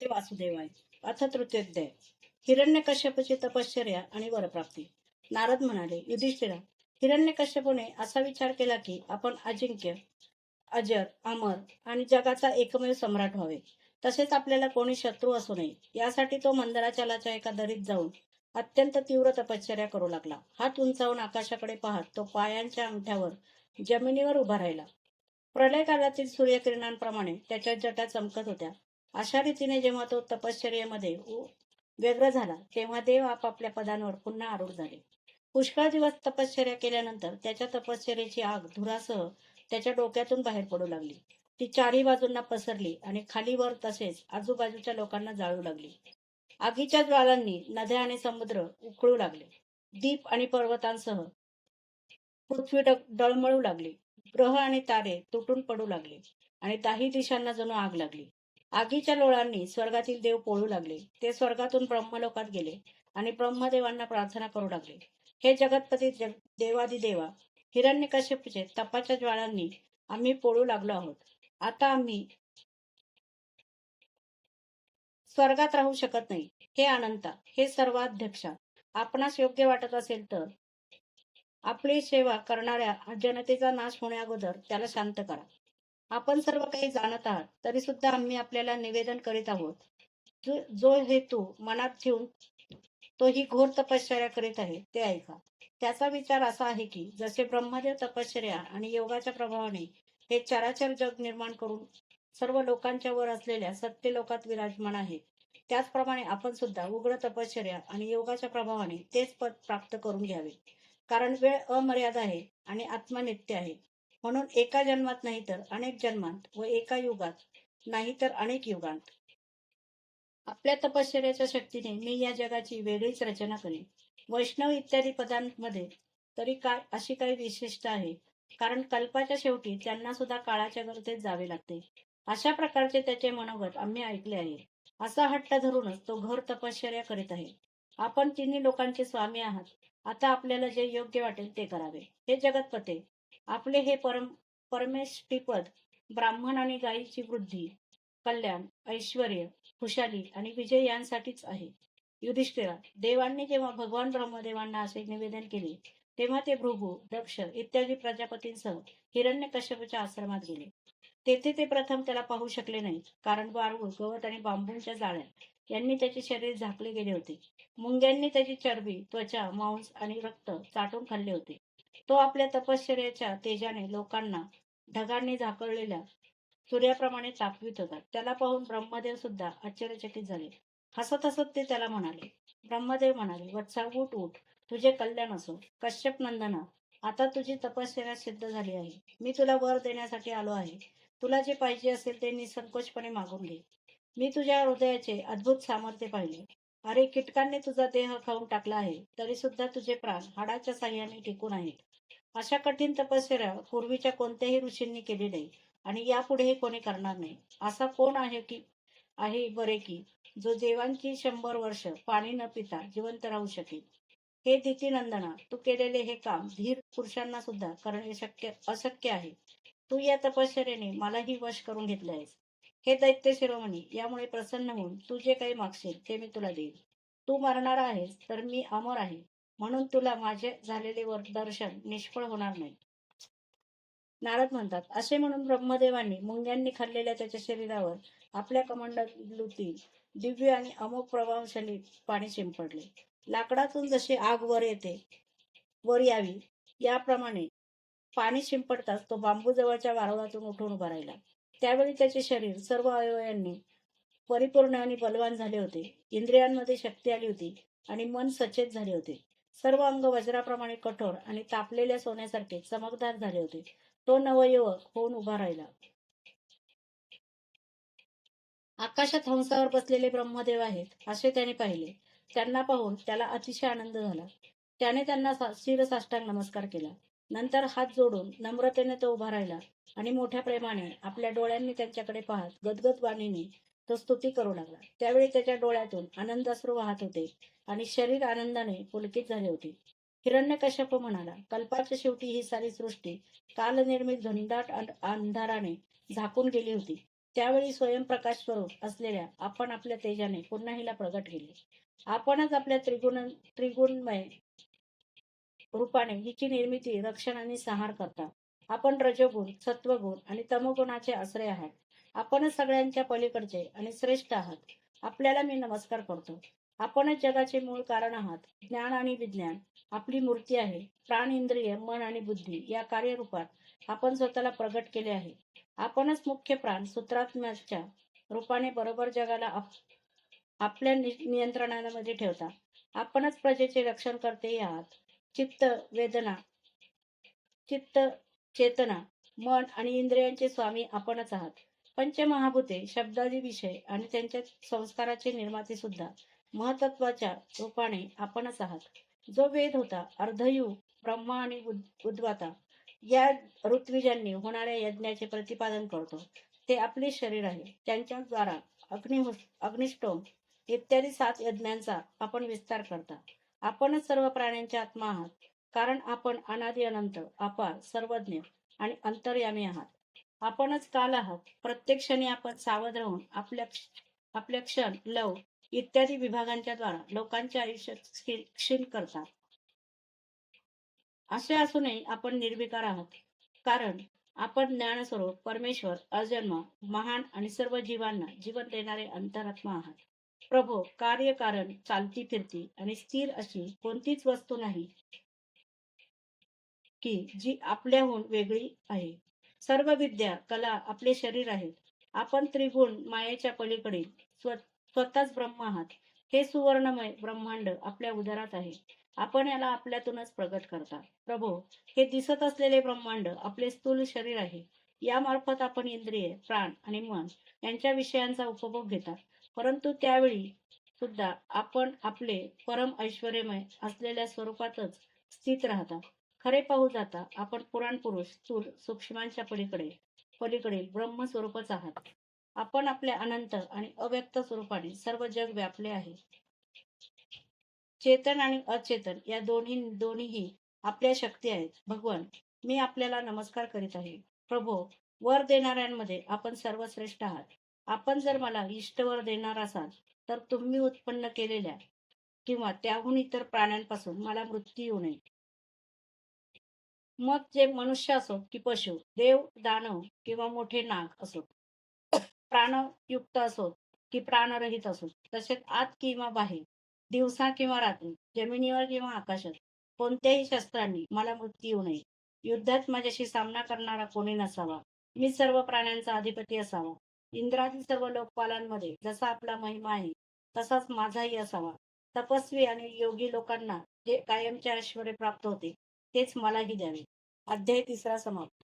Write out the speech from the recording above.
ते वासुदेवाय. अथ तृतीयोध्याय. हिरण्यकश्यपूची तपश्चर्या आणि वरप्राप्ती. नारद म्हणाले, युधिष्ठिरा, हिरण्यकश्यपूने असा विचार केला की आपण अजिंक्य, अजर, अमर आणि जगाचा एकमेव सम्राट व्हावे. तसेच आपल्याला कोणी शत्रू असू नये यासाठी तो मंदराचलाच्या एका दरीत जाऊन अत्यंत तीव्र तपश्चर्या करू लागला. हात उंचावून आकाशाकडे पाहत तो पायांच्या अंगठ्यावर जमिनीवर उभा राहिला. प्रलय काळातील सूर्यकिरणांप्रमाणे त्याच्या जटा चमकत होत्या. अशा रीतीने जेव्हा तो तपश्चर्येमध्ये व्यग्र झाला तेव्हा देव आपापल्या पदांवर पुन्हा आरूढ झाले. पुष्कळ दिवस तपश्चर्या केल्यानंतर त्याच्या तपश्चर्येची आग धुरासह त्याच्या डोक्यातून बाहेर पडू लागली. ती चारही बाजूंना पसरली आणि खाली वर तसेच आजूबाजूच्या लोकांना जाळू लागली. आगीच्या ज्वालांनी नद्या आणि समुद्र उकळू लागले. दीप आणि पर्वतांसह पृथ्वी डळमळू लागली. ग्रह आणि तारे तुटून पडू लागले आणि दाही दिशांना जणू आग लागली. आगीच्या लोळांनी स्वर्गातील देव पोळू लागले. ते स्वर्गातून ब्रह्मलोकात गेले आणि ब्रह्मदेवांना प्रार्थना करू लागले, हे जगतपती देवादिदेवा, हिरण्यकश्यपूचे तपाच्या ज्वाळांनी आम्ही पोळू लागलो आहोत. आता आम्ही स्वर्गात राहू शकत नाही. हे अनंता, हे सर्वाध्यक्षा, आपणास योग्य वाटत असेल तर आपली सेवा करणाऱ्या जनतेचा नाश होण्याअगोदर त्याला शांत करा. आपण सर्व काही जाणत आहात तरी सुद्धा आम्ही आपल्याला निवेदन करीत आहोत. जो हेतू मनात ठेवून तो ही घोर तपश्चर्या करीत आहे ते ऐका. त्याचा विचार असा आहे की जसे ब्रह्मदेव तपश्चर्या आणि योगाच्या प्रभावाने हे चराचर जग निर्माण करून सर्व लोकांच्या वर असलेल्या सत्य लोकात विराजमान आहेत, त्याचप्रमाणे आपण सुद्धा उग्र तपश्चर्या आणि योगाच्या प्रभावाने तेच पद प्राप्त करून घ्यावे. कारण वेळ अमर्याद आहे आणि आत्मा नित्य आहे. म्हणून एका जन्मात नाही तर अनेक जन्मांत व एका युगात नाही तर अनेक युगांत आपल्या तपश्चर्याच्या शक्तीने मी या जगाची वेगळीच रचना करेन. वैष्णव इत्यादी पदांमध्ये तरी काय अशी काही विशिष्ट आहे, कारण कल्पाच्या शेवटी त्यांना सुद्धा काळाच्या गरजेत जावे लागते. अशा प्रकारचे त्याचे मनोगत आम्ही ऐकले आहे. असा हट्ट धरूनच तो घोर तपश्चर्या करीत आहे. आपण तिन्ही लोकांचे स्वामी आहात. आता आपल्याला जे योग्य वाटेल ते करावे. हे जगतपते, आपले हे परमेष्ठीपद ब्राह्मण आणि गायीची वृद्धी, कल्याण, ऐश्वर, खुशाली आणि विजय यांसाठीच आहे. युधिष्ठिरा, देवांनी जेव्हा भगवान ब्रह्मदेवांना असे निवेदन केले तेव्हा ते भृगू, दक्ष इत्यादी प्रजापतींसह हिरण्यकश्यपूच्या आश्रमात गेले. तेथे ते प्रथम त्याला पाहू शकले नाही, कारण वाळू, गवत आणि बांबूंच्या जाळ्या यांनी त्याचे शरीर झाकले गेले होते. मुंग्यांनी त्याची चरबी, त्वचा, मांस आणि रक्त चाटून खाल्ले होते. तो आपल्या तपश्चर्याच्या तेजाने लोकांना ढगांनी झाकळलेल्या सूर्याप्रमाणे तापवित होता. त्याला पाहून ब्रह्मदेव सुद्धा आश्चर्यचकित झाले. हसत हसत ते त्याला म्हणाले. ब्रह्मदेव म्हणाले, वत्सा, उठ उठ, तुझे कल्याण असो. कश्यप नंदना, आता तुझी तपश्चर्या सिद्ध झाली आहे. मी तुला वर देण्यासाठी आलो आहे. तुला जे पाहिजे असेल ते निसंकोचपणे मागून घे. मी तुझ्या हृदयाचे अद्भुत सामर्थ्य पाहिले. अरे, कीटकांनी तुझा देह खाऊन टाकला आहे तरी सुद्धा तुझे प्राण हाडाच्या साह्याने टिकून आहेत. अशा कठीण तपश्चर्या पूर्वीच्या कोणत्याही ऋषींनी केली नाही आणि यापुढेही कोणी करणार नाही. असा कोण आहे बरे की जो देवांची 100 वर्ष पाणी न पिता जिवंत राहू शकेल. हे दितीनंदना, तू केलेले हे काम धीर पुरुषांना सुद्धा करणे अशक्य आहे. तू या तपश्चर्याने मलाही वश करून घेतले आहेस. हे दैत्य शिरोमणी, यामुळे प्रसन्न होऊन तू जे काही मागशील ते मी तुला देईन. तू मरणार आहेस तर मी अमर आहे, म्हणून तुला माझे झालेले दर्शन निष्फळ होणार नाही. नारद म्हणतात, असे म्हणून ब्रह्मदेवांनी मुंग्यांनी खाल्लेल्या त्याच्या शरीरावर आपल्या कमंडलूतील दिव्य आणि अमोघ प्रभावशाली पाणी शिंपडले. लाकडातून जशी आग वर यावी याप्रमाणे पाणी शिंपडताच तो बांबू जवळच्या वारुळातून उठून उभा राहिला. त्यावेळी त्याचे शरीर सर्व अवयवांनी परिपूर्ण आणि बलवान झाले होते. इंद्रियांमध्ये शक्ती आली होती आणि मन सचेत झाले होते. सर्व अंग वज्राप्रमाणे कठोर आणि तापलेल्या सोन्यासारखे चमकदार झाले होते. तो नवयुवक होऊन उभा राहिला. आकाशात हंसावर बसलेले ब्रह्मदेव आहेत असे त्याने पाहिले. त्यांना पाहून त्याला अतिशय आनंद झाला. त्याने त्यांना शिरसाष्टांग नमस्कार केला. नंतर हात जोडून नम्रतेने तो उभा राहिला आणि मोठ्या प्रेमाने आपल्या डोळ्यांनी त्यांच्याकडे पाहत गदगद वाणीने तो स्तुती करू लागला. त्यावेळी त्याच्या डोळ्यातून आनंदाश्रू वाहत होते आणि शरीर आनंदाने पुलकित झाले होते. हिरण्यकश्यप म्हणाला, कल्पाच्या शेवटी ही सारी सृष्टी कालनिर्मित घनदाट अंधाराने झाकून गेली होती. त्यावेळी स्वयंप्रकाश स्वरूप असलेल्या आपण आपल्या तेजाने पुन्हा हिला प्रगट केले. आपणच आपल्या त्रिगुणमय रूपाने हिची निर्मिती, रक्षण आणि संहार करता. आपण रजोगुण, सत्वगुण आणि तमोगुणाचे आश्रय आहात. आपणच सगळ्यांच्या पलीकडचे आणि श्रेष्ठ आहात. आपल्याला मी नमस्कार करतो. आपणच जगाचे मूळ कारण आहात. ज्ञान आणि विज्ञान आपली मूर्ती आहे. प्राण, इंद्रिय, मन आणि बुद्धी या कार्यरूपात आपण स्वतःला प्रगट केले आहे. आपणच मुख्य प्राण सूत्रात्म्याच्या रूपाने बरोबर जगाला आपल्या नियंत्रणामध्ये ठेवता. आपणच प्रजेचे रक्षण करते आहात. चित्त, वेदना, चित्त, चेतना, मन आणि इंद्रियांचे स्वामी आपणच आहात. पंचमहाभूते, शब्दादी विषय आणि त्यांच्या संस्काराचे निर्माते सुद्धा महतत्वाच्या रूपाने आपणच आहात. जो वेद होता, अर्धयुग, ब्रह्मा आणि उद्वाता या ऋत्विजांनी होणाऱ्या यज्ञाचे प्रतिपादन करतो, ते आपले शरीर आहे. त्यांच्याद्वारा अग्निष्टोम इत्यादी 7 यज्ञांचा आपण विस्तार करता. आपणच सर्व प्राण्यांचे आत्मा आहात. कारण आपण अनादि अनंत, अपार, सर्वज्ञ आणि अंतर्यामी आहात. आपणच काल आहात. प्रत्येक क्षणी आपण सावध राहून आपल्या क्षण, लव इत्यादी विभागांच्या द्वारा लोकांचे आयुष्य क्षीण करता. असे असूनही आपण निर्विकार आहात. कारण आपण ज्ञानस्वरूप परमेश्वर, अजन्म, महान आणि सर्व जीवांना जीवन देणारे अंतरात्मा आहात. प्रभो, कार्यकारण, चालती फिरती आणि स्थिर अशी कोणतीच वस्तू नाही की जी आपल्याहून वेगळी आहे. सर्व विद्या, कला आपले शरीर आहेत. आपण त्रिगुण मायेच्या पलीकडील स्वतःच ब्रह्म आहात. हे सुवर्णमय ब्रह्मांड आपल्या उदरात आहे. आपण याला आपल्यातूनच प्रगट करता. प्रभो, हे दिसत असलेले ब्रह्मांड आपले स्थूल शरीर आहे. यामार्फत आपण इंद्रिय, प्राण आणि मन यांच्या विषयांचा उपभोग घेता. परंतु त्यावेळी सुद्धा आपण आपले परम ऐश्वर्यमय असलेल्या स्वरूपातच स्थित राहता. खरे पाहू जाता आपण पुराण पुरुष, स्थूल सूक्ष्मांच्या पलीकडील ब्रह्मस्वरूपच आहात. आपण आपल्या अनंत आणि अव्यक्त स्वरूपाने सर्व जग व्यापले आहे. चेतन आणि अचेतन या दोन्हीही आपल्या शक्ती आहेत. भगवान, मी आपल्याला नमस्कार करीत आहे. प्रभो, वर देणाऱ्यांमध्ये आपण सर्वश्रेष्ठ आहात. आपण जर मला इष्टवर देणार असाल तर तुम्ही उत्पन्न केलेल्या किंवा त्याहून इतर प्राण्यांपासून मला मृत्यू येऊ नये. मग जे मनुष्य असो की पशु, देव, दानव किंवा मोठे नाग असो, प्राणयुक्त असो की प्राणरहित असो, तसेच आत किंवा बाहेर, दिवसा किंवा रात्री, जमिनीवर किंवा आकाशात, कोणत्याही शस्त्रांनी मला मृत्यू येऊ नये. युद्धात माझ्याशी सामना करणारा कोणी नसावा. मी सर्व प्राण्यांचा अधिपती असावा. इंद्रादी सर्व लोकपालांमध्ये जसा आपला महिमा आहे तसाच माझाही असावा. तपस्वी आणि योगी लोकांना जे कायमचे ऐश्वर्य प्राप्त होते तेच मलाही द्यावे. अध्याय 3 समाप्त.